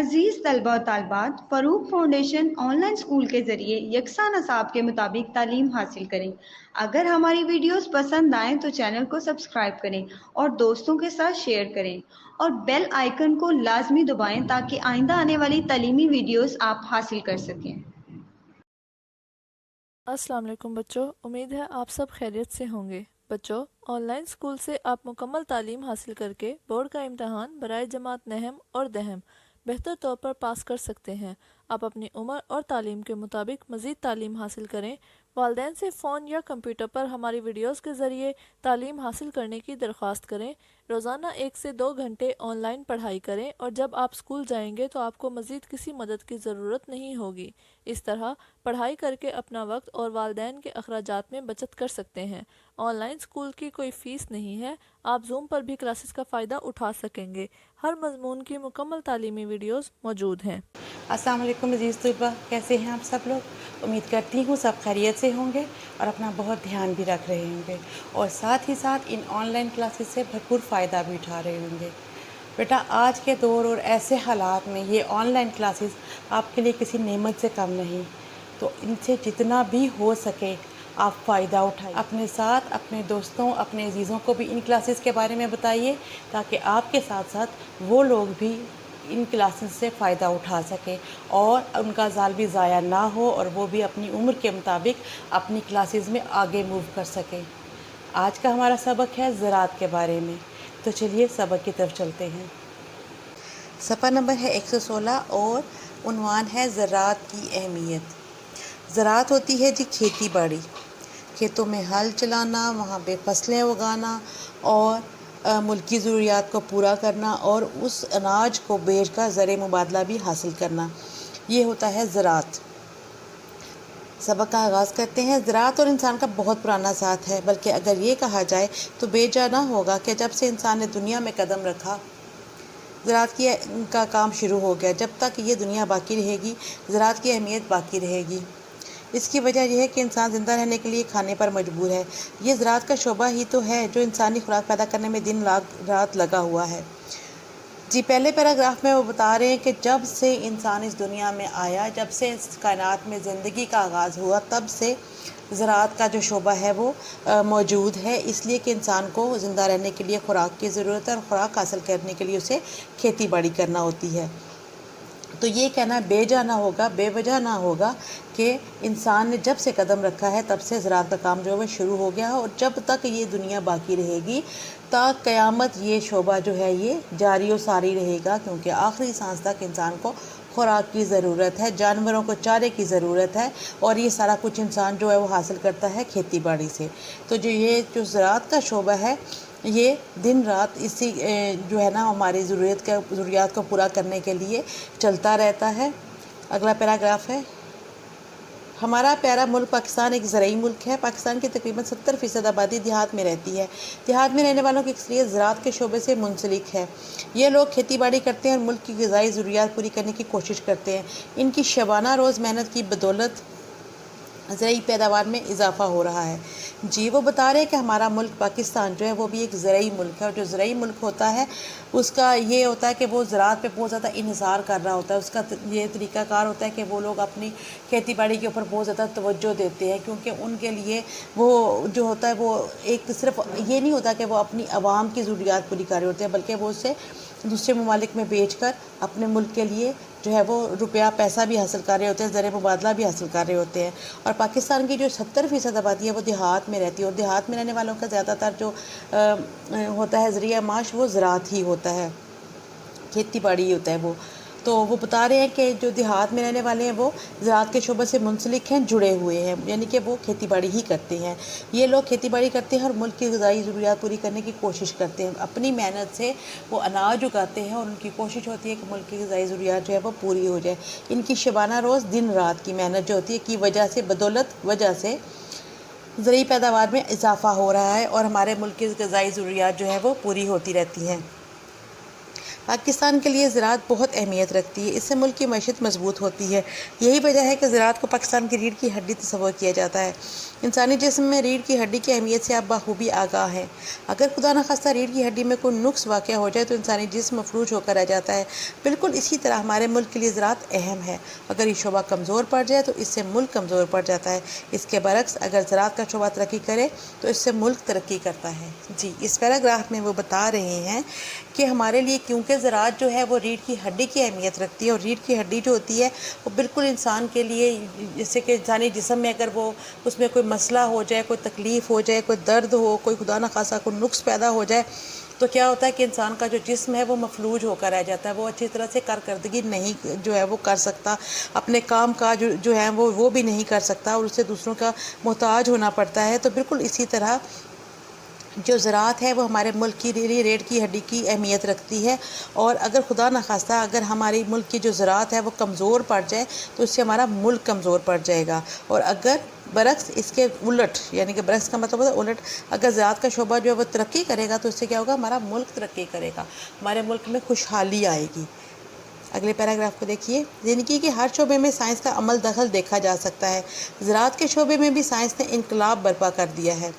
عزیز طلبہ و طالبات، فروغ فاؤنڈیشن آن لائن اسکول کے ذریعے یکساں نصاب کے مطابق تعلیم حاصل کریں۔ اگر ہماری ویڈیوز پسند آئیں تو چینل کو سبسکرائب کریں اور دوستوں کے ساتھ شیئر کریں اور بیل آئیکن کو لازمی دبائیں تاکہ آئندہ آنے والی تعلیمی ویڈیوز آپ حاصل کر سکیں۔ السلام علیکم بچوں، امید ہے آپ سب خیریت سے ہوں گے۔ بچوں، آن لائن اسکول سے آپ مکمل تعلیم حاصل کر کے بورڈ کا امتحان برائے جماعت نہم اور دہم بہتر طور پر پاس کر سکتے ہیں۔ آپ اپنی عمر اور تعلیم کے مطابق مزید تعلیم حاصل کریں۔ والدین سے فون یا کمپیوٹر پر ہماری ویڈیوز کے ذریعے تعلیم حاصل کرنے کی درخواست کریں۔ روزانہ 1 سے 2 گھنٹے آن لائن پڑھائی کریں اور جب آپ اسکول جائیں گے تو آپ کو مزید کسی مدد کی ضرورت نہیں ہوگی۔ اس طرح پڑھائی کر کے اپنا وقت اور والدین کے اخراجات میں بچت کر سکتے ہیں۔ آن لائن اسکول کی کوئی فیس نہیں ہے، آپ زوم پر بھی کلاسز کا فائدہ اٹھا سکیں گے۔ ہر مضمون کی مکمل تعلیمی ویڈیوز موجود ہیں۔ السلام علیکم عزیز طلبہ، کیسے ہیں آپ سب لوگ؟ امید کرتی ہوں سب خیریت سے ہوں گے اور اپنا بہت دھیان بھی رکھ رہے ہوں گے اور ساتھ ہی ساتھ ان آن لائن کلاسز سے بھرپور فائدہ بھی اٹھا رہے ہوں گے۔ بیٹا، آج کے دور اور ایسے حالات میں یہ آن لائن کلاسز آپ کے لیے کسی نعمت سے کم نہیں، تو ان سے جتنا بھی ہو سکے آپ فائدہ اٹھائیں۔ اپنے ساتھ اپنے دوستوں، اپنے عزیزوں کو بھی ان کلاسز کے بارے میں بتائیے تاکہ آپ کے ساتھ ساتھ وہ لوگ بھی ان کلاسز سے فائدہ اٹھا سکیں اور ان کا سال بھی ضائع نہ ہو اور وہ بھی اپنی عمر کے مطابق اپنی کلاسز میں آگے موو کر سکیں۔ آج کا ہمارا سبق ہے زراعت کے بارے میں، تو چلیے سبق کی طرف چلتے ہیں۔ صفحہ نمبر ہے 116 اور عنوان ہے زراعت کی اہمیت۔ زراعت ہوتی ہے جی کھیتی باڑی، کھیتوں میں ہل چلانا، وہاں پہ فصلیں اگانا اور ملکی ضروریات کو پورا کرنا اور اس اناج کو بیچ کر زر مبادلہ بھی حاصل کرنا، یہ ہوتا ہے زراعت۔ سبق کا آغاز کرتے ہیں۔ زراعت اور انسان کا بہت پرانا ساتھ ہے، بلکہ اگر یہ کہا جائے تو بے جا نہ ہوگا کہ جب سے انسان نے دنیا میں قدم رکھا زراعت کا کام شروع ہو گیا۔ جب تک یہ دنیا باقی رہے گی زراعت کی اہمیت باقی رہے گی۔ اس کی وجہ یہ ہے کہ انسان زندہ رہنے کے لیے کھانے پر مجبور ہے۔ یہ زراعت کا شعبہ ہی تو ہے جو انسانی خوراک پیدا کرنے میں دن رات لگا ہوا ہے۔ جی پہلے پیراگراف میں وہ بتا رہے ہیں کہ جب سے انسان اس دنیا میں آیا، جب سے اس کائنات میں زندگی کا آغاز ہوا، تب سے زراعت کا جو شعبہ ہے وہ موجود ہے، اس لیے کہ انسان کو زندہ رہنے کے لیے خوراک کی ضرورت ہے اور خوراک حاصل کرنے کے لیے اسے کھیتی باڑی کرنا ہوتی ہے۔ تو یہ کہنا بے جا نہ ہوگا، بے وجہ نہ ہوگا کہ انسان نے جب سے قدم رکھا ہے تب سے زراعت کا کام جو ہے شروع ہو گیا ہے اور جب تک یہ دنیا باقی رہے گی تا قیامت یہ شعبہ جو ہے یہ جاری و ساری رہے گا، کیونکہ آخری سانس تک انسان کو خوراک کی ضرورت ہے، جانوروں کو چارے کی ضرورت ہے اور یہ سارا کچھ انسان جو ہے وہ حاصل کرتا ہے کھیتی باڑی سے۔ تو جو زراعت کا شعبہ ہے یہ دن رات اسی جو ہے نا ہماری ضروریات کو پورا کرنے کے لیے چلتا رہتا ہے۔ اگلا پیراگراف ہے۔ ہمارا پیارا ملک پاکستان ایک زرعی ملک ہے۔ پاکستان کی تقریباً 70% آبادی دیہات میں رہتی ہے۔ دیہات میں رہنے والوں کی اکثریت زراعت کے شعبے سے منسلک ہے۔ یہ لوگ کھیتی باڑی کرتے ہیں اور ملک کی غذائی ضروریات پوری کرنے کی کوشش کرتے ہیں۔ ان کی شبانہ روز محنت کی بدولت زرعی پیداوار میں اضافہ ہو رہا ہے۔ جی وہ بتا رہے ہیں کہ ہمارا ملک پاکستان جو ہے وہ بھی ایک زرعی ملک ہے، اور جو زرعی ملک ہوتا ہے اس کا یہ ہوتا ہے کہ وہ زراعت پہ بہت زیادہ انحصار کر رہا ہوتا ہے۔ اس کا یہ طریقہ کار ہوتا ہے کہ وہ لوگ اپنی کھیتی باڑی کے اوپر بہت زیادہ توجہ دیتے ہیں، کیونکہ ان کے لیے وہ جو ہوتا ہے وہ ایک صرف یہ نہیں ہوتا کہ وہ اپنی عوام کی ضروریات پوری کر رہے ہوتے ہیں، بلکہ وہ اسے دوسرے ممالک میں بیچ کر اپنے ملک کے لیے جو ہے وہ روپیہ پیسہ بھی حاصل کر رہے ہوتے ہیں، زر مبادلہ بھی حاصل کر رہے ہوتے ہیں۔ اور پاکستان کی جو 70% آبادی ہے وہ دیہات میں رہتی ہے، اور دیہات میں رہنے والوں کا زیادہ تر جو ہوتا ہے ذریعہ معاش وہ زراعت ہی ہوتا ہے، کھیتی باڑی ہی ہوتا ہے وہ۔ تو وہ بتا رہے ہیں کہ جو دیہات میں رہنے والے ہیں وہ زراعت کے شعبے سے منسلک ہیں، جڑے ہوئے ہیں، یعنی کہ وہ کھیتی باڑی ہی کرتے ہیں۔ یہ لوگ کھیتی باڑی کرتے ہیں اور ملک کی غذائی ضروریات پوری کرنے کی کوشش کرتے ہیں۔ اپنی محنت سے وہ اناج اگاتے ہیں اور ان کی کوشش ہوتی ہے کہ ملک کی غذائی ضروریات جو ہے وہ پوری ہو جائے۔ ان کی شبانہ روز دن رات کی محنت جو ہوتی ہے کی وجہ سے بدولت وجہ سے زرعی پیداوار میں اضافہ ہو رہا ہے اور ہمارے ملک کی غذائی ضروریات جو ہے وہ پوری ہوتی رہتی ہیں۔ پاکستان کے لیے زراعت بہت اہمیت رکھتی ہے، اس سے ملک کی معیشت مضبوط ہوتی ہے۔ یہی وجہ ہے کہ زراعت کو پاکستان کی ریڑھ کی ہڈی تصور کیا جاتا ہے۔ انسانی جسم میں ریڑھ کی ہڈی کی اہمیت سے آپ بخوبی آگاہ ہیں۔ اگر خدا نخواستہ ریڑھ کی ہڈی میں کوئی نقص واقع ہو جائے تو انسانی جسم مفلوج ہو کر رہ جاتا ہے۔ بالکل اسی طرح ہمارے ملک کے لیے زراعت اہم ہے۔ اگر یہ شعبہ کمزور پڑ جائے تو اس سے ملک کمزور پڑ جاتا ہے۔ اس کے برعکس اگر زراعت کا شعبہ ترقی کرے تو اس سے ملک ترقی کرتا ہے۔ جی، اس پیراگراف میں وہ بتا رہے ہیں کہ ہمارے لیے کیونکہ زراعت جو ہے وہ ریڑھ کی ہڈی کی اہمیت رکھتی ہے، اور ریڑھ کی ہڈی جو ہوتی ہے وہ بالکل انسان کے لیے، جیسے کہ انسانی جسم میں اگر وہ اس میں کوئی مسئلہ ہو جائے، کوئی تکلیف ہو جائے، کوئی درد ہو، کوئی خدا نخواستہ کوئی نقص پیدا ہو جائے تو کیا ہوتا ہے کہ انسان کا جو جسم ہے وہ مفلوج ہو کر رہ جاتا ہے، وہ اچھی طرح سے کارکردگی نہیں جو ہے وہ کر سکتا، اپنے کام کاج جو ہے وہ بھی نہیں کر سکتا، اور اسے دوسروں کا محتاج ہونا پڑتا ہے۔ تو بالکل اسی طرح جو زراعت ہے وہ ہمارے ملک کی ریڑھ کی ہڈی کی اہمیت رکھتی ہے، اور اگر خدا نخواستہ اگر ہماری ملک کی جو زراعت ہے وہ کمزور پڑ جائے تو اس سے ہمارا ملک کمزور پڑ جائے گا، اور اگر برعکس اس کے الٹ، یعنی کہ برعکس کا مطلب ہوتا ہے الٹ، اگر زراعت کا شعبہ جو ہے وہ ترقی کرے گا تو اس سے کیا ہوگا، ہمارا ملک ترقی کرے گا، ہمارے ملک میں خوشحالی آئے گی۔ اگلے پیراگراف کو دیکھیے۔ زندگی کے ہر شعبے میں سائنس کا عمل دخل دیکھا جا سکتا ہے۔ زراعت کے شعبے میں بھی سائنس نے انقلاب برپا کر دیا ہے۔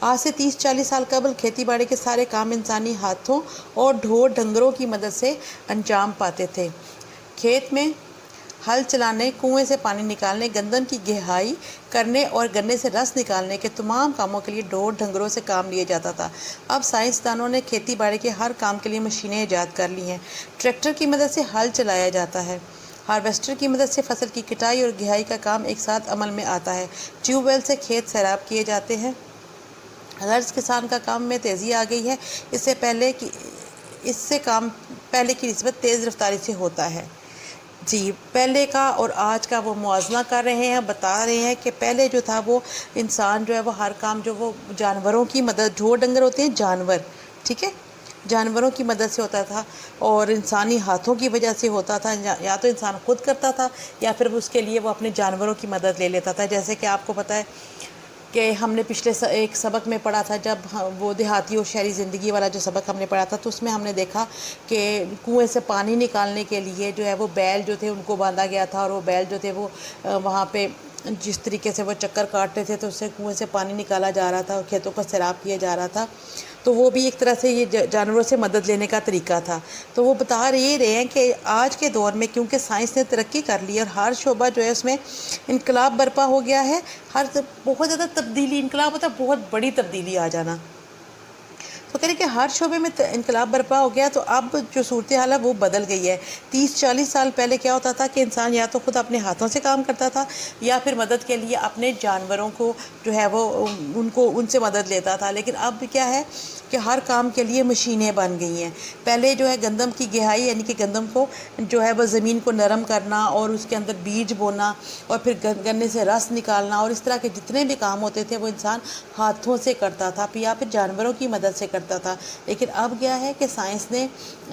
آج سے 30-40 سال قبل کھیتی باڑی کے سارے کام انسانی ہاتھوں اور ڈھور ڈنگروں کی مدد سے انجام پاتے تھے۔ کھیت میں ہل چلانے، کنویں سے پانی نکالنے، گندم کی گہائی کرنے اور گنے سے رس نکالنے کے تمام کاموں کے لیے ڈھور ڈنگروں سے کام لیا جاتا تھا۔ اب سائنسدانوں نے کھیتی باڑی کے ہر کام کے لیے مشینیں ایجاد کر لی ہیں۔ ٹریکٹر کی مدد سے ہل چلایا جاتا ہے۔ ہارویسٹر کی مدد سے فصل کی کٹائی اور گہائی کا کام ایک ساتھ عمل میں آتا ہے۔ ٹیوب ویل سے کھیت سیراب کیے جاتے ہیں۔ غرض کسان کا کام میں تیزی آ گئی ہے، اس سے کام پہلے کی نسبت تیز رفتاری سے ہوتا ہے۔ جی، پہلے کا اور آج کا وہ موازنہ کر رہے ہیں، بتا رہے ہیں کہ پہلے جو تھا وہ انسان جو ہے وہ ہر کام جو وہ جانوروں کی مدد، ڈھور ڈنگر ہوتے ہیں جانور، ٹھیک ہے، جانوروں کی مدد سے ہوتا تھا، اور انسانی ہاتھوں کی وجہ سے ہوتا تھا، یا تو انسان خود کرتا تھا یا پھر اس کے لیے وہ اپنے جانوروں کی مدد لے لیتا تھا۔ جیسے کہ آپ کو پتہ ہے کہ ہم نے پچھلے ایک سبق میں پڑھا تھا، جب وہ دیہاتی اور شہری زندگی والا جو سبق ہم نے پڑھا تھا، تو اس میں ہم نے دیکھا کہ کنویں سے پانی نکالنے کے لیے جو ہے وہ بیل جو تھے ان کو باندھا گیا تھا، اور وہ بیل جو تھے وہ وہاں پہ جس طریقے سے وہ چکر کاٹتے تھے تو اس سے کنویں سے پانی نکالا جا رہا تھا اور کھیتوں کو سیراب کیا جا رہا تھا۔ تو وہ بھی ایک طرح سے یہ جانوروں سے مدد لینے کا طریقہ تھا۔ تو وہ بتا رہے ہیں کہ آج کے دور میں کیونکہ سائنس نے ترقی کر لی اور ہر شعبہ جو ہے اس میں انقلاب برپا ہو گیا ہے، بہت زیادہ تبدیلی، انقلاب ہوتا ہے بہت بڑی تبدیلی آ جانا، تو کہہ رہے کہ ہر شعبے میں انقلاب برپا ہو گیا، تو اب جو صورتحال ہے وہ بدل گئی ہے۔ 30-40 سال پہلے کیا ہوتا تھا کہ انسان یا تو خود اپنے ہاتھوں سے کام کرتا تھا یا پھر مدد کے لیے اپنے جانوروں کو جو ہے وہ ان سے مدد لیتا تھا، لیکن اب کیا ہے کہ ہر کام کے لیے مشینیں بن گئی ہیں۔ پہلے جو ہے گندم کی گہائی، یعنی کہ گندم کو جو ہے وہ زمین کو نرم کرنا اور اس کے اندر بیج بونا اور پھر گنے سے رس نکالنا اور اس طرح کے جتنے بھی کام ہوتے تھے وہ انسان ہاتھوں سے کرتا تھا یا پھر جانوروں کی مدد سے کرتا تھا۔ لیکن اب کیا ہے کہ سائنس نے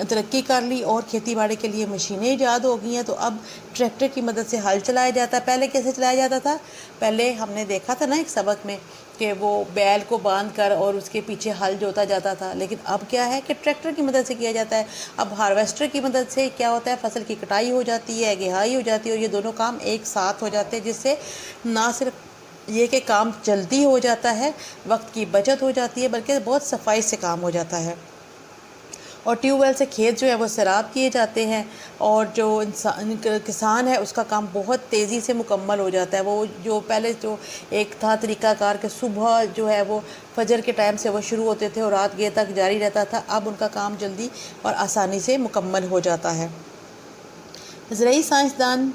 ترقی کر لی اور کھیتی باڑی کے لیے مشینیں ایجاد ہو گئی ہیں، تو اب ٹریکٹر کی مدد سے ہل چلایا جاتا ہے۔ پہلے کیسے چلایا جاتا تھا؟ پہلے ہم نے دیکھا تھا نا ایک سبق میں کہ وہ بیل کو باندھ کر اور اس کے پیچھے ہل جوتا جاتا تھا، لیکن اب کیا ہے کہ ٹریکٹر کی مدد سے کیا جاتا ہے۔ اب ہارویسٹر کی مدد سے کیا ہوتا ہے، فصل کی کٹائی ہو جاتی ہے، گہائی ہو جاتی ہے، اور یہ دونوں کام ایک ساتھ ہو جاتے ہیں، جس سے نہ صرف یہ کہ کام جلدی ہو جاتا ہے، وقت کی بچت ہو جاتی ہے، بلکہ بہت صفائی سے کام ہو جاتا ہے۔ اور ٹیوب ویل سے کھیت جو ہے وہ سیراب کیے جاتے ہیں، اور جو کسان ہے اس کا کام بہت تیزی سے مکمل ہو جاتا ہے۔ وہ جو پہلے جو ایک تھا طریقہ کار کہ صبح جو ہے وہ فجر کے ٹائم سے وہ شروع ہوتے تھے اور رات گئے تک جاری رہتا تھا، اب ان کا کام جلدی اور آسانی سے مکمل ہو جاتا ہے۔ زرعی سائنسدان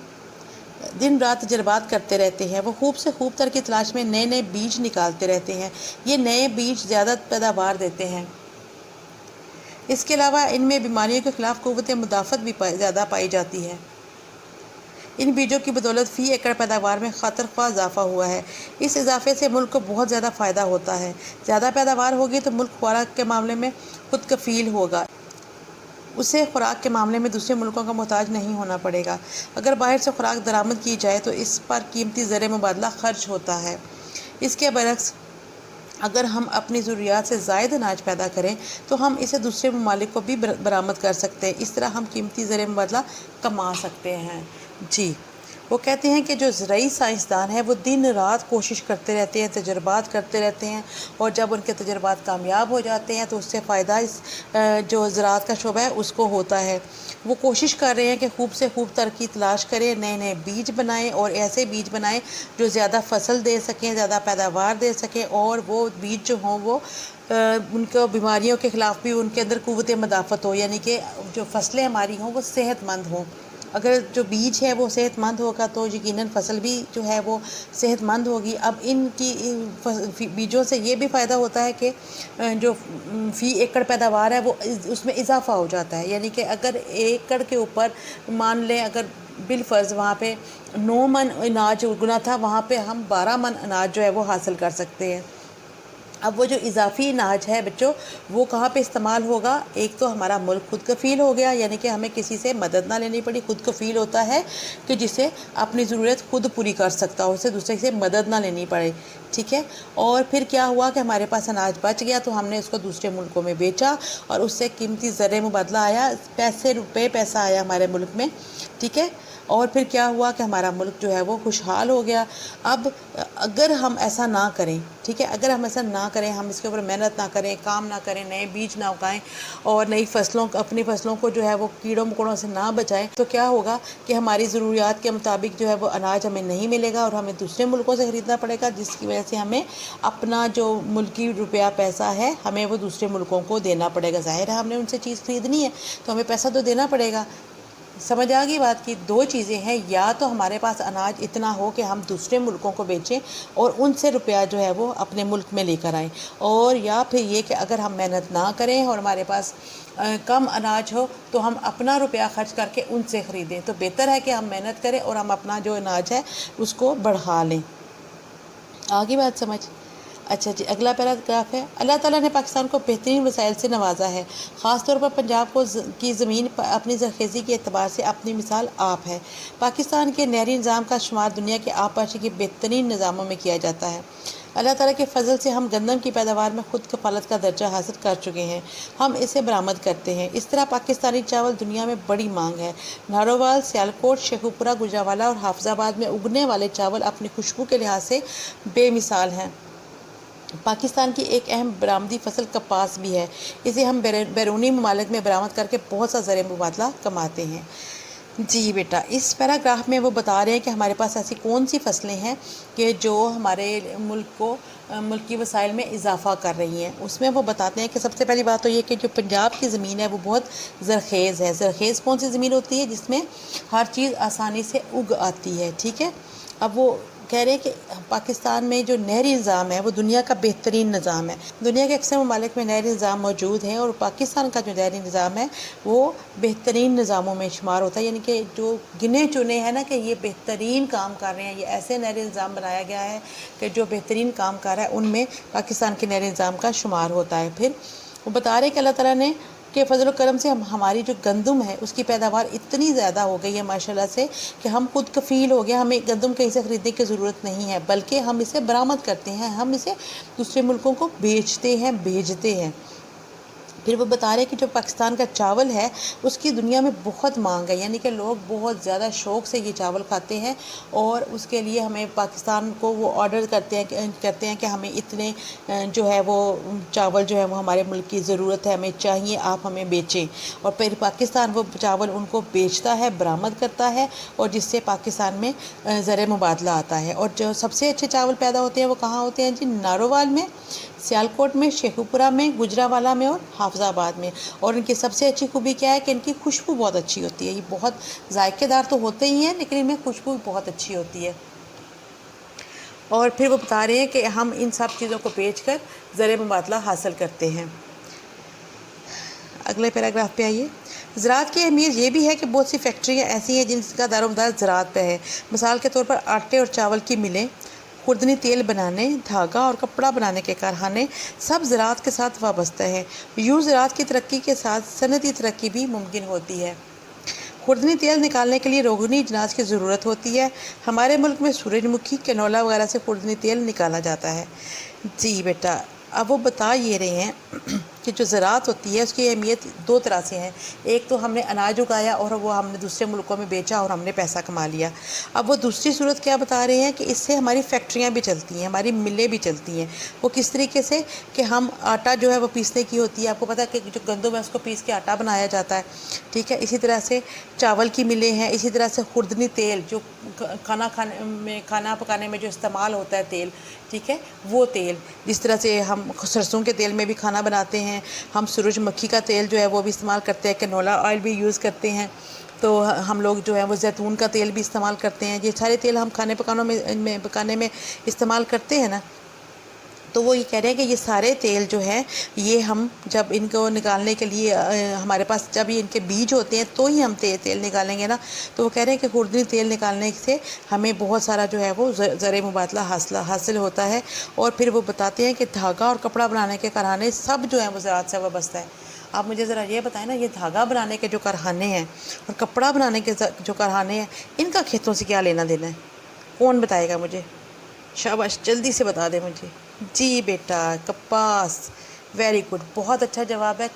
دن رات تجربات کرتے رہتے ہیں، وہ خوب سے خوب تر کی تلاش میں نئے نئے بیج نکالتے رہتے ہیں۔ یہ نئے بیج زیادہ پیداوار دیتے ہیں۔ اس کے علاوہ ان میں بیماریوں کے خلاف قوت مدافعت بھی زیادہ پائی جاتی ہے۔ ان بیجوں کی بدولت فی ایکڑ پیداوار میں خاطر خواہ اضافہ ہوا ہے۔ اس اضافے سے ملک کو بہت زیادہ فائدہ ہوتا ہے۔ زیادہ پیداوار ہوگی تو ملک خوراک کے معاملے میں خود کفیل ہوگا، اسے خوراک کے معاملے میں دوسرے ملکوں کا محتاج نہیں ہونا پڑے گا۔ اگر باہر سے خوراک درآمد کی جائے تو اس پر قیمتی زر مبادلہ خرچ ہوتا ہے۔ اس کے برعکس اگر ہم اپنی ضروریات سے زائد اناج پیدا کریں تو ہم اسے دوسرے ممالک کو بھی برآمد کر سکتے ہیں، اس طرح ہم قیمتی زر مبادلہ کما سکتے ہیں۔ جی، وہ کہتے ہیں کہ جو زرعی سائنسدان ہیں وہ دن رات کوشش کرتے رہتے ہیں، تجربات کرتے رہتے ہیں، اور جب ان کے تجربات کامیاب ہو جاتے ہیں تو اس سے فائدہ اس جو زراعت کا شعبہ ہے اس کو ہوتا ہے۔ وہ کوشش کر رہے ہیں کہ خوب سے خوب ترقی تلاش کریں، نئے نئے بیج بنائیں، اور ایسے بیج بنائیں جو زیادہ فصل دے سکیں، زیادہ پیداوار دے سکیں، اور وہ بیج جو ہوں وہ ان کو بیماریوں کے خلاف بھی ان کے اندر قوت مدافعت ہو، یعنی کہ جو فصلیں ہماری ہوں وہ صحت مند ہوں۔ اگر جو بیج ہے وہ صحت مند ہوگا تو یقیناً فصل بھی جو ہے وہ صحت مند ہوگی۔ اب ان کی بیجوں سے یہ بھی فائدہ ہوتا ہے کہ جو فی ایکڑ پیداوار ہے وہ اس میں اضافہ ہو جاتا ہے، یعنی کہ اگر ایکڑ کے اوپر مان لیں اگر بالفرض وہاں پہ 9 من اناج اگنا تھا، وہاں پہ ہم 12 من اناج جو ہے وہ حاصل کر سکتے ہیں۔ اب وہ جو اضافی اناج ہے بچوں وہ کہاں پہ استعمال ہوگا؟ ایک تو ہمارا ملک خود کفیل ہو گیا، یعنی کہ ہمیں کسی سے مدد نہ لینی پڑی، خود کفیل ہوتا ہے کہ جسے اپنی ضرورت خود پوری کر سکتا ہو، اسے دوسرے سے مدد نہ لینی پڑے، ٹھیک ہے۔ اور پھر کیا ہوا کہ ہمارے پاس اناج بچ گیا تو ہم نے اس کو دوسرے ملکوں میں بیچا اور اس سے قیمتی زر مبادلہ آیا، پیسہ آیا ہمارے ملک میں، ٹھیک ہے۔ اور پھر کیا ہوا کہ ہمارا ملک جو ہے وہ خوشحال ہو گیا۔ اب اگر ہم ایسا نہ کریں، ٹھیک ہے، اگر ہم ایسا نہ کریں، ہم اس کے اوپر محنت نہ کریں، کام نہ کریں، نئے بیج نہ اگائیں اور اپنی فصلوں کو جو ہے وہ کیڑوں مکوڑوں سے نہ بچائیں، تو کیا ہوگا کہ ہماری ضروریات کے مطابق جو ہے وہ اناج ہمیں نہیں ملے گا اور ہمیں دوسرے ملکوں سے خریدنا پڑے گا، جس کی وجہ سے ہمیں اپنا جو ملکی روپیہ پیسہ ہے ہمیں وہ دوسرے ملکوں کو دینا پڑے گا۔ ظاہر ہے ہم نے ان سے چیز خریدنی ہے تو ہمیں پیسہ تو دینا پڑے گا۔ سمجھ آ گئی بات کی؟ دو چیزیں ہیں، یا تو ہمارے پاس اناج اتنا ہو کہ ہم دوسرے ملکوں کو بیچیں اور ان سے روپیہ جو ہے وہ اپنے ملک میں لے کر آئیں، اور یا پھر یہ کہ اگر ہم محنت نہ کریں اور ہمارے پاس کم اناج ہو تو ہم اپنا روپیہ خرچ کر کے ان سے خریدیں۔ تو بہتر ہے کہ ہم محنت کریں اور ہم اپنا جو اناج ہے اس کو بڑھا لیں۔ آگے بات سمجھ؟ اچھا جی، اگلا پیراگراف ہے، اللہ تعالیٰ نے پاکستان کو بہترین وسائل سے نوازا ہے، خاص طور پر پنجاب کی زمین اپنی زرخیزی کے اعتبار سے اپنی مثال آپ ہے۔ پاکستان کے نہری نظام کا شمار دنیا کے آبپاشی کے بہترین نظاموں میں کیا جاتا ہے۔ اللہ تعالیٰ کے فضل سے ہم گندم کی پیداوار میں خود کفالت کا درجہ حاصل کر چکے ہیں، ہم اسے برآمد کرتے ہیں۔ اس طرح پاکستانی چاول دنیا میں بڑی مانگ ہے۔ نارووال، سیالکوٹ، شیخوپورہ، گجرانوالہ اور حافظ آباد میں اگنے والے چاول اپنی خوشبو کے لحاظ سے بے مثال ہیں۔ پاکستان کی ایک اہم برآمدی فصل کپاس بھی ہے، اسے ہم بیرونی ممالک میں برآمد کر کے بہت سا زر مبادلہ کماتے ہیں۔ جی بیٹا، اس پیراگراف میں وہ بتا رہے ہیں کہ ہمارے پاس ایسی کون سی فصلیں ہیں کہ جو ہمارے ملکی وسائل میں اضافہ کر رہی ہیں۔ اس میں وہ بتاتے ہیں کہ سب سے پہلی بات تو یہ کہ جو پنجاب کی زمین ہے وہ بہت زرخیز ہے۔ زرخیز کون سی زمین ہوتی ہے؟ جس میں ہر چیز آسانی سے اگ آتی ہے، ٹھیک ہے۔ اب وہ کہہ رہے ہیں کہ پاکستان میں جو نہری نظام ہے وہ دنیا کا بہترین نظام ہے۔ دنیا کے اکثر ممالک میں نہری نظام موجود ہیں اور پاکستان کا جو نہری نظام ہے وہ بہترین نظاموں میں شمار ہوتا ہے، یعنی کہ جو گنے چنے ہیں نا کہ یہ بہترین کام کر رہے ہیں، یہ ایسے نہری نظام بنایا گیا ہے کہ جو بہترین کام کر رہا ہے، ان میں پاکستان کے نہری نظام کا شمار ہوتا ہے۔ پھر وہ بتا رہے ہیں کہ اللہ تعالیٰ نے کہ فضل و کرم سے ہماری جو گندم ہے اس کی پیداوار اتنی زیادہ ہو گئی ہے ماشاءاللہ سے کہ ہم خود کفیل ہو گئے، ہمیں گندم کہیں سے خریدنے کی ضرورت نہیں ہے، بلکہ ہم اسے برآمد کرتے ہیں، ہم اسے دوسرے ملکوں کو بیچتے ہیں، بھیجتے ہیں۔ پھر وہ بتا رہے ہیں کہ جو پاکستان کا چاول ہے اس کی دنیا میں بہت مانگ ہے، یعنی کہ لوگ بہت زیادہ شوق سے یہ چاول کھاتے ہیں، اور اس کے لیے ہمیں پاکستان کو وہ آرڈر کرتے ہیں کہ ہمیں اتنے جو ہے وہ چاول جو ہے وہ ہمارے ملک کی ضرورت ہے، ہمیں چاہیے، آپ ہمیں بیچیں، اور پھر پاکستان وہ چاول ان کو بیچتا ہے، برآمد کرتا ہے، اور جس سے پاکستان میں زر مبادلہ آتا ہے۔ اور جو سب سے اچھے چاول پیدا ہوتے ہیں وہ کہاں ہوتے ہیں جی؟ نارووال میں، سیالکوٹ میں، شیخوپورہ میں، گجرانوالہ میں اور حافظ آباد میں۔ اور ان کی سب سے اچھی خوبی کیا ہے کہ ان کی خوشبو بہت اچھی ہوتی ہے، یہ بہت ذائقے دار تو ہوتے ہی ہیں لیکن ان میں خوشبو بہت اچھی ہوتی ہے۔ اور پھر وہ بتا رہے ہیں کہ ہم ان سب چیزوں کو بیچ کر زر مبادلہ حاصل کرتے ہیں۔ اگلے پیراگراف پہ آئیے۔ زراعت کی اہمیت یہ بھی ہے کہ بہت سی فیکٹریاں ایسی ہیں جن کا دار و مدار زراعت پہ ہے۔ مثال کے طور پر آٹے اور چاول کی ملیں، خوردنی تیل بنانے، دھاگا اور کپڑا بنانے کے کارخانے سب زراعت کے ساتھ وابستہ ہیں۔ یوں زراعت کی ترقی کے ساتھ صنعتی ترقی بھی ممکن ہوتی ہے۔ خوردنی تیل نکالنے کے لیے روغنی اجناس کی ضرورت ہوتی ہے۔ ہمارے ملک میں سورج مکھی، کنولا وغیرہ سے خوردنی تیل نکالا جاتا ہے۔ جی بیٹا، اب وہ بتا یہ رہے ہیں کہ جو زراعت ہوتی ہے اس کی اہمیت دو طرح سے ہیں۔ ایک تو ہم نے اناج اگایا اور وہ ہم نے دوسرے ملکوں میں بیچا اور ہم نے پیسہ کما لیا۔ اب وہ دوسری صورت کیا بتا رہے ہیں کہ اس سے ہماری فیکٹریاں بھی چلتی ہیں، ہماری ملیں بھی چلتی ہیں۔ وہ کس طریقے سے کہ ہم آٹا جو ہے وہ پیسنے کی ہوتی ہے، آپ کو پتہ ہے کہ جو گندم ہے اس کو پیس کے آٹا بنایا جاتا ہے، ٹھیک ہے۔ اسی طرح سے چاول کی ملیں ہیں، اسی طرح سے خوردنی تیل جو کھانا پکانے میں جو استعمال ہوتا ہے تیل، ٹھیک ہے، وہ تیل جس طرح سے ہم سرسوں کے تیل میں بھی کھانا بناتے ہیں، ہم سورج مکھی کا تیل جو ہے وہ بھی استعمال کرتے ہیں، کنولا آئل بھی یوز کرتے ہیں، تو ہم لوگ جو ہے وہ زیتون کا تیل بھی استعمال کرتے ہیں۔ یہ سارے تیل ہم کھانے پکانے میں استعمال کرتے ہیں نا۔ تو وہ یہ کہہ رہے ہیں کہ یہ سارے تیل جو ہیں یہ ہم جب ان کو نکالنے کے لیے ہمارے پاس جب یہ ان کے بیج ہوتے ہیں تو ہی ہم تیل نکالیں گے نا۔ تو وہ کہہ رہے ہیں کہ خوردنی تیل نکالنے سے ہمیں بہت سارا جو ہے وہ زر مبادلہ حاصل ہوتا ہے۔ اور پھر وہ بتاتے ہیں کہ دھاگا اور کپڑا بنانے کے کارخانے سب جو ہیں وہ زراعت سے وابستہ ہے۔ آپ مجھے ذرا یہ بتائیں نا، یہ دھاگا بنانے کے جو کارخانے ہیں اور کپڑا بنانے کے جو کارخانے ہیں، ان کا کھیتوں سے کیا لینا دینا ہے؟ کون بتائے گا مجھے؟ شاباش، جلدی سے بتا دیں مجھے۔ جی بیٹا، کپاس، ویری گڈ، بہت اچھا جواب ہے۔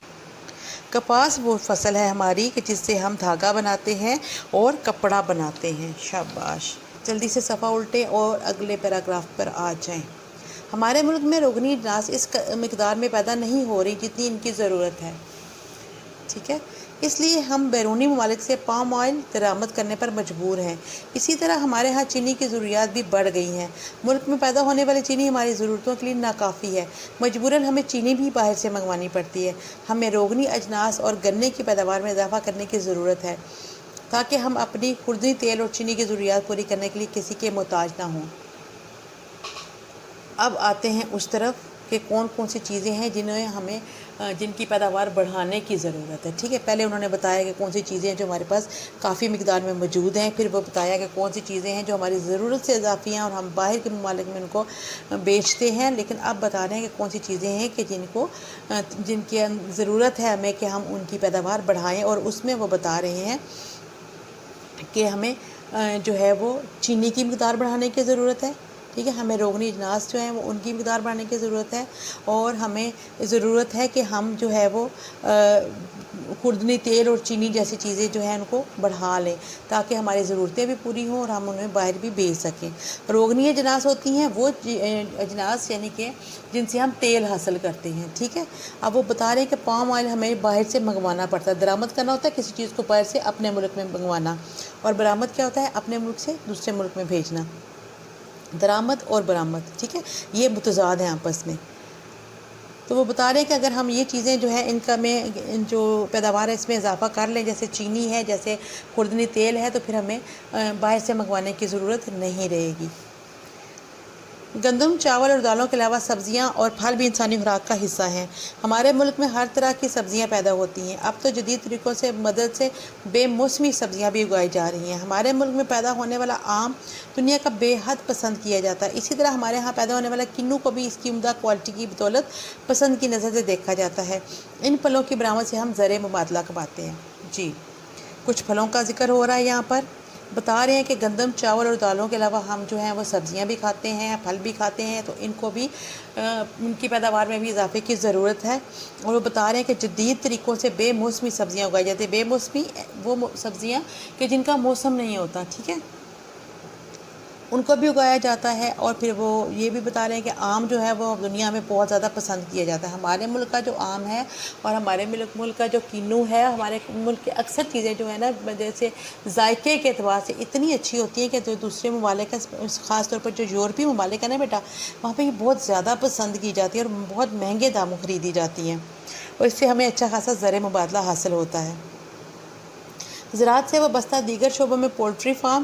کپاس وہ فصل ہے ہماری کہ جس سے ہم دھاگا بناتے ہیں اور کپڑا بناتے ہیں۔ شاباش، جلدی سے صفحہ الٹے اور اگلے پیراگراف پر آ جائیں۔ ہمارے ملک میں روغنی اجناس اس مقدار میں پیدا نہیں ہو رہی جتنی ان کی ضرورت ہے، ٹھیک ہے، اس لیے ہم بیرونی ممالک سے پام آئل درآمد کرنے پر مجبور ہیں۔ اسی طرح ہمارے ہاں چینی کی ضروریات بھی بڑھ گئی ہیں۔ ملک میں پیدا ہونے والی چینی ہماری ضرورتوں کے لیے ناکافی ہے، مجبوراً ہمیں چینی بھی باہر سے منگوانی پڑتی ہے۔ ہمیں روغنی اجناس اور گنے کی پیداوار میں اضافہ کرنے کی ضرورت ہے تاکہ ہم اپنی خوردنی تیل اور چینی کی ضروریات پوری کرنے کے لیے کسی کے محتاج نہ ہوں۔ اب آتے ہیں اس طرف کہ کون کون سی چیزیں ہیں جن کی پیداوار بڑھانے کی ضرورت ہے، ٹھیک ہے۔ پہلے انہوں نے بتایا کہ کون سی چیزیں ہیں جو ہمارے پاس کافی مقدار میں موجود ہیں، پھر وہ بتایا کہ کون سی چیزیں ہیں جو ہماری ضرورت سے اضافی ہیں اور ہم باہر کے ممالک میں ان کو بیچتے ہیں، لیکن اب بتا رہے ہیں کہ کون سی چیزیں ہیں کہ جن کی ضرورت ہے ہمیں کہ ہم ان کی پیداوار بڑھائیں، اور اس میں وہ بتا رہے ہیں کہ ہمیں جو ہے وہ چینی کی مقدار بڑھانے کی ضرورت ہے، ٹھیک ہے، ہمیں روغنی اجناس جو ہیں وہ ان کی مقدار بڑھانے کی ضرورت ہے، اور ہمیں ضرورت ہے کہ ہم جو ہے وہ خوردنی تیل اور چینی جیسی چیزیں جو ہیں ان کو بڑھا لیں تاکہ ہماری ضرورتیں بھی پوری ہوں اور ہم انہیں باہر بھی بیچ سکیں۔ روغنی اجناس ہوتی ہیں وہ اجناس یعنی کہ جن سے ہم تیل حاصل کرتے ہیں، ٹھیک ہے۔ اب وہ بتا رہے ہیں کہ پام آئل ہمیں باہر سے منگوانا پڑتا ہے، درآمد کرنا ہوتا ہے کسی چیز کو باہر سے اپنے ملک میں منگوانا، اور برآمد کیا ہوتا ہے؟ اپنے ملک سے دوسرے ملک میں بھیجنا۔ درآمد اور برآمد، ٹھیک ہے، یہ متضاد ہیں آپس میں۔ تو وہ بتا رہے ہیں کہ اگر ہم یہ چیزیں جو ہے جو پیداوار ہے اس میں اضافہ کر لیں، جیسے چینی ہے، جیسے خوردنی تیل ہے، تو پھر ہمیں باہر سے منگوانے کی ضرورت نہیں رہے گی۔ گندم، چاول اور دالوں کے علاوہ سبزیاں اور پھل بھی انسانی خوراک کا حصہ ہیں۔ ہمارے ملک میں ہر طرح کی سبزیاں پیدا ہوتی ہیں۔ اب تو جدید طریقوں سے مدد سے بے موسمی سبزیاں بھی اگائی جا رہی ہیں۔ ہمارے ملک میں پیدا ہونے والا آم دنیا کا بے حد پسند کیا جاتا ہے۔ اسی طرح ہمارے ہاں پیدا ہونے والا کنو کو بھی اس کی عمدہ کوالٹی کی بدولت پسند کی نظر سے دیکھا جاتا ہے۔ ان پھلوں کی برآمد سے ہم زر مبادلہ کماتے ہیں۔ جی، کچھ پھلوں کا ذکر ہو رہا ہے یہاں پر۔ بتا رہے ہیں کہ گندم، چاول اور دالوں کے علاوہ ہم جو ہیں وہ سبزیاں بھی کھاتے ہیں، پھل بھی کھاتے ہیں، تو ان کو بھی ان کی پیداوار میں بھی اضافے کی ضرورت ہے۔ اور وہ بتا رہے ہیں کہ جدید طریقوں سے بے موسمی سبزیاں اگائی جاتی ہیں۔ بے موسمی وہ سبزیاں کہ جن کا موسم نہیں ہوتا، ٹھیک ہے، ان کو بھی اگایا جاتا ہے۔ اور پھر وہ یہ بھی بتا رہے ہیں کہ آم جو ہے وہ دنیا میں بہت زیادہ پسند کیا جاتا ہے۔ ہمارے ملک کا جو آم ہے اور ہمارے ملک کا جو کینو ہے، ہمارے ملک کی اکثر چیزیں جو ہیں نا جیسے ذائقے کے اعتبار سے اتنی اچھی ہوتی ہیں کہ جو دوسرے ممالک کا، خاص طور پر جو یورپی ممالک ہے نا بیٹا، وہاں پہ یہ بہت زیادہ پسند کی جاتی ہے اور بہت مہنگے داموں خریدی جاتی ہیں، اور اس سے ہمیں اچھا خاصا زر مبادلہ حاصل ہوتا ہے۔ زراعت سے وابستہ دیگر شعبوں میں پولٹری فارم،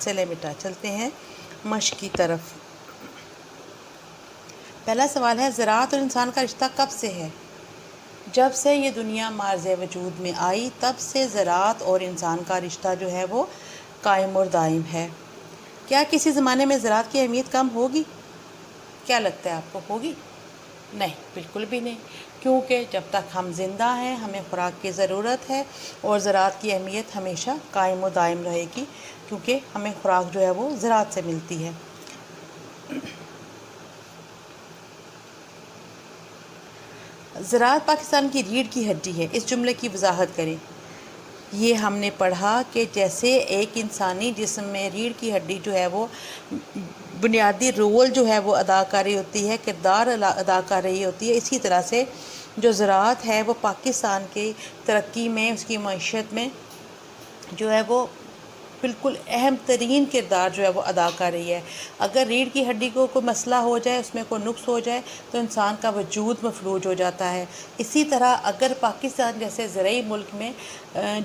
چلے بیٹا چلتے ہیں مشق کی طرف۔ پہلا سوال ہے زراعت اور انسان کا رشتہ کب سے ہے؟ جب سے یہ دنیا معرض وجود میں آئی تب سے زراعت اور انسان کا رشتہ جو ہے وہ قائم اور دائم ہے۔ کیا کسی زمانے میں زراعت کی اہمیت کم ہوگی؟ کیا لگتا ہے آپ کو، ہوگی؟ نہیں، بالکل بھی نہیں، کیونکہ جب تک ہم زندہ ہیں ہمیں خوراک کی ضرورت ہے اور زراعت کی اہمیت ہمیشہ قائم و دائم رہے گی، کیونکہ ہمیں خوراک جو ہے وہ زراعت سے ملتی ہے۔ زراعت پاکستان کی ریڑھ کی ہڈی ہے، اس جملے کی وضاحت کریں۔ یہ ہم نے پڑھا کہ جیسے ایک انسانی جسم میں ریڑھ کی ہڈی جو ہے وہ بنیادی رول جو ہے وہ ادا کر رہی ہوتی ہے، کردار ادا کر رہی ہوتی ہے، اسی طرح سے جو زراعت ہے وہ پاکستان کی ترقی میں، اس کی معیشت میں جو ہے وہ بالکل اہم ترین کردار جو ہے وہ ادا کر رہی ہے۔ اگر ریڑھ کی ہڈی کو کوئی مسئلہ ہو جائے، اس میں کوئی نقص ہو جائے تو انسان کا وجود مفلوج ہو جاتا ہے۔ اسی طرح اگر پاکستان جیسے زرعی ملک میں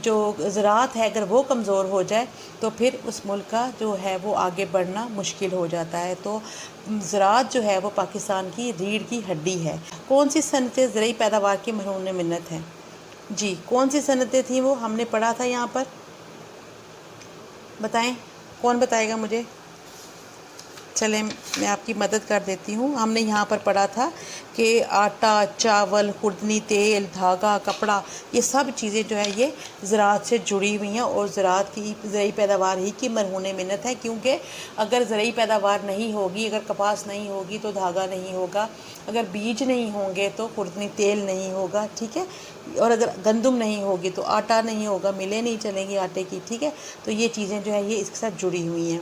جو زراعت ہے اگر وہ کمزور ہو جائے تو پھر اس ملک کا جو ہے وہ آگے بڑھنا مشکل ہو جاتا ہے۔ تو زراعت جو ہے وہ پاکستان کی ریڑھ کی ہڈی ہے۔ کون سی صنعتیں زرعی پیداوار کی مرہون منت ہیں؟ جی، کون سی صنعتیں تھیں وہ ہم نے پڑھا تھا یہاں پر؟ بتائیں، کون بتائے گا مجھے؟ چلیں میں آپ کی مدد کر دیتی ہوں۔ ہم نے یہاں پر پڑھا تھا کہ آٹا، چاول، خوردنی تیل، دھاگا، کپڑا، یہ سب چیزیں جو ہے یہ زراعت سے جڑی ہوئی ہیں اور زراعت کی زرعی پیداوار ہی کی مرہون منت ہے، کیونکہ اگر زرعی پیداوار نہیں ہوگی، اگر کپاس نہیں ہوگی تو دھاگا نہیں ہوگا، اگر بیج نہیں ہوں گے تو خوردنی تیل نہیں ہوگا، ٹھیک ہے، اور اگر گندم نہیں ہوگی تو آٹا نہیں ہوگا، ملیں نہیں چلیں گی آٹے کی، ٹھیک ہے۔ تو یہ چیزیں جو ہے یہ اس کے ساتھ جڑی ہوئی ہیں۔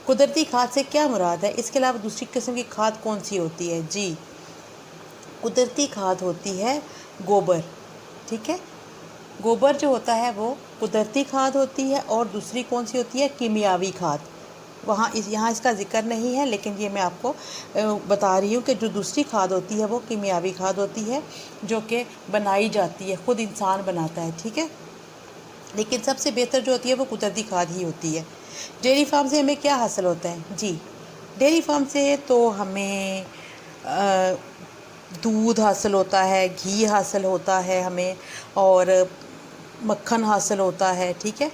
قدرتی کھاد سے کیا مراد ہے؟ اس کے علاوہ دوسری قسم کی کھاد کون سی ہوتی ہے؟ جی، قدرتی کھاد ہوتی ہے گوبر، ٹھیک ہے۔ گوبر جو ہوتا ہے وہ قدرتی کھاد ہوتی ہے، اور دوسری کون سی ہوتی ہے؟ کیمیاوی کھاد۔ یہاں اس کا ذکر نہیں ہے، لیکن یہ میں آپ کو بتا رہی ہوں کہ جو دوسری کھاد ہوتی ہے وہ کیمیاوی کھاد ہوتی ہے، جو کہ بنائی جاتی ہے، خود انسان بناتا ہے، ٹھیک ہے۔ لیکن سب سے بہتر جو ہوتی ہے وہ قدرتی کھاد ہی ہوتی ہے۔ ڈیری فارم سے ہمیں کیا حاصل ہوتا ہے؟ جی، ڈیری فارم سے تو ہمیں دودھ حاصل ہوتا ہے، گھی حاصل ہوتا ہے ہمیں، اور مکھن حاصل ہوتا ہے، ٹھیک ہے۔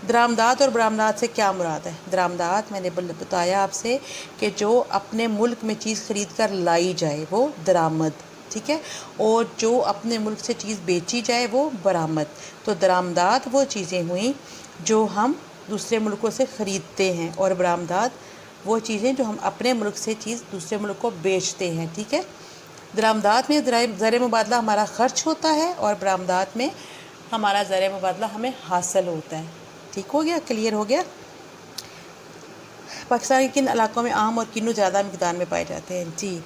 درآمدات اور برآمدات سے کیا مراد ہے؟ درآمدات میں نے بتایا آپ سے کہ جو اپنے ملک میں چیز خرید کر لائی جائے وہ درآمد، ٹھیک ہے، اور جو اپنے ملک سے چیز بیچی جائے وہ برآمد۔ تو درآمدات وہ چیزیں ہوئیں جو ہم دوسرے ملکوں سے خریدتے ہیں، اور برآمدات وہ چیزیں جو ہم اپنے ملک سے چیز دوسرے ملک کو بیچتے ہیں، ٹھیک ہے۔ درآمدات میں زر مبادلہ ہمارا خرچ ہوتا ہے، اور برآمدات میں ہمارا زر مبادلہ ہمیں حاصل ہوتا ہے۔ ٹھیک ہو گیا؟ کلیئر ہو گیا؟ پاکستان کے کن علاقوں میں آم اور کنو زیادہ مقدار میں پائے جاتے ہیں؟ جی،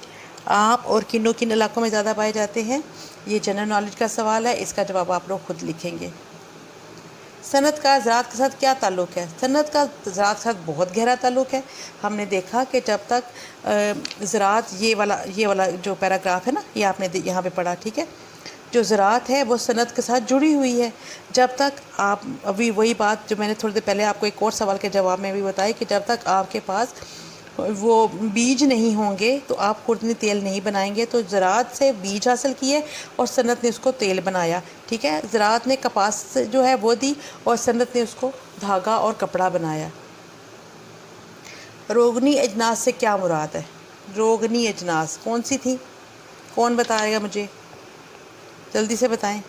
آم اور کنو کن علاقوں میں زیادہ پائے جاتے ہیں؟ یہ جنرل نالج کا سوال ہے، اس کا جواب آپ لوگ خود لکھیں گے۔ صنعت کا زراعت کے ساتھ کیا تعلق ہے؟ صنعت کا زراعت کے ساتھ بہت گہرا تعلق ہے۔ ہم نے دیکھا کہ جب تک زراعت یہ والا جو پیراگراف ہے نا، یہ آپ نے یہاں پہ پڑھا، ٹھیک ہے، جو زراعت ہے وہ صنعت کے ساتھ جڑی ہوئی ہے۔ جب تک آپ ابھی وہی بات جو میں نے تھوڑی دیر پہلے آپ کو ایک اور سوال کے جواب میں بھی بتائی کہ جب تک آپ کے پاس وہ بیج نہیں ہوں گے تو آپ خوردنی تیل نہیں بنائیں گے۔ تو زراعت سے بیج حاصل کیے اور صنعت نے اس کو تیل بنایا، ٹھیک ہے۔ زراعت نے کپاس جو ہے وہ دی اور صنعت نے اس کو دھاگا اور کپڑا بنایا۔ روغنی اجناس سے کیا مراد ہے؟ روغنی اجناس کون سی تھی؟ کون بتائے گا مجھے؟ جلدی سے بتائیں۔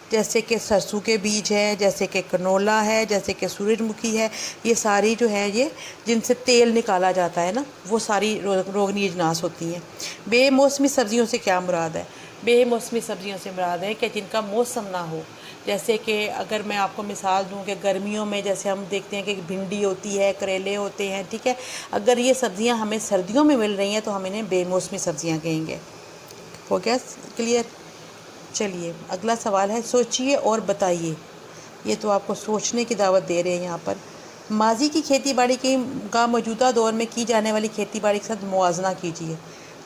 جیسے کہ سرسوں کے بیج ہے، جیسے کہ کنولا ہے، جیسے کہ سورج مکھی ہے، یہ ساری جو ہے یہ جن سے تیل نکالا جاتا ہے نا، وہ ساری روغنی اجناس ہوتی ہیں۔ بے موسمی سبزیوں سے کیا مراد ہے؟ بے موسمی سبزیوں سے مراد ہے کہ جن کا موسم نہ ہو۔ جیسے کہ اگر میں آپ کو مثال دوں کہ گرمیوں میں جیسے ہم دیکھتے ہیں کہ بھنڈی ہوتی ہے، کریلے ہوتے ہیں، ٹھیک ہے، اگر یہ سبزیاں ہمیں سردیوں میں مل رہی ہیں تو ہم انہیں بے موسمی سبزیاں کہیں گے۔ ہو گیا کلیئر؟ چلیے اگلا سوال ہے، سوچئے اور بتائیے۔ یہ تو آپ کو سوچنے کی دعوت دے رہے ہیں یہاں پر۔ ماضی کی کھیتی باڑی کا موجودہ دور میں کی جانے والی کھیتی باڑی کے ساتھ موازنہ کیجیے۔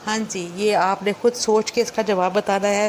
ہاں جی، یہ آپ نے خود سوچ کے اس کا جواب بتانا ہے۔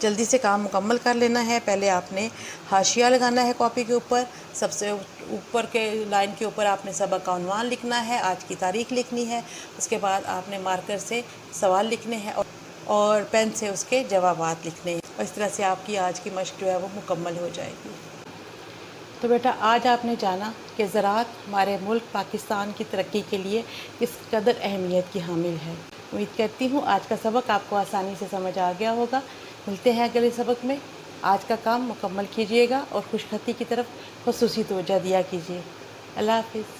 جلدی سے کام مکمل کر لینا ہے. پہلے آپ نے حاشیہ لگانا ہے کاپی کے اوپر. سب سے اوپر کے لائن کے اوپر آپ نے سبق کا عنوان لکھنا ہے, آج کی تاریخ لکھنی ہے. اس کے بعد آپ نے مارکر سے سوال لکھنے ہیں اور پین سے اس کے جوابات لکھنے ہیں. اور اس طرح سے آپ کی آج کی مشق جو ہے وہ مکمل ہو جائے گی. تو بیٹا آج آپ نے جانا کہ زراعت ہمارے ملک پاکستان کی ترقی کے لیے کس قدر اہمیت کی حامل ہے. امید کرتی ہوں آج کا سبق آپ کو آسانی سے سمجھ آ گیا ہوگا. ملتے ہیں اگلے سبق میں. آج کا کام مکمل کیجیے گا اور خوش خطی کی طرف خصوصی توجہ دیا کیجیے. اللہ حافظ.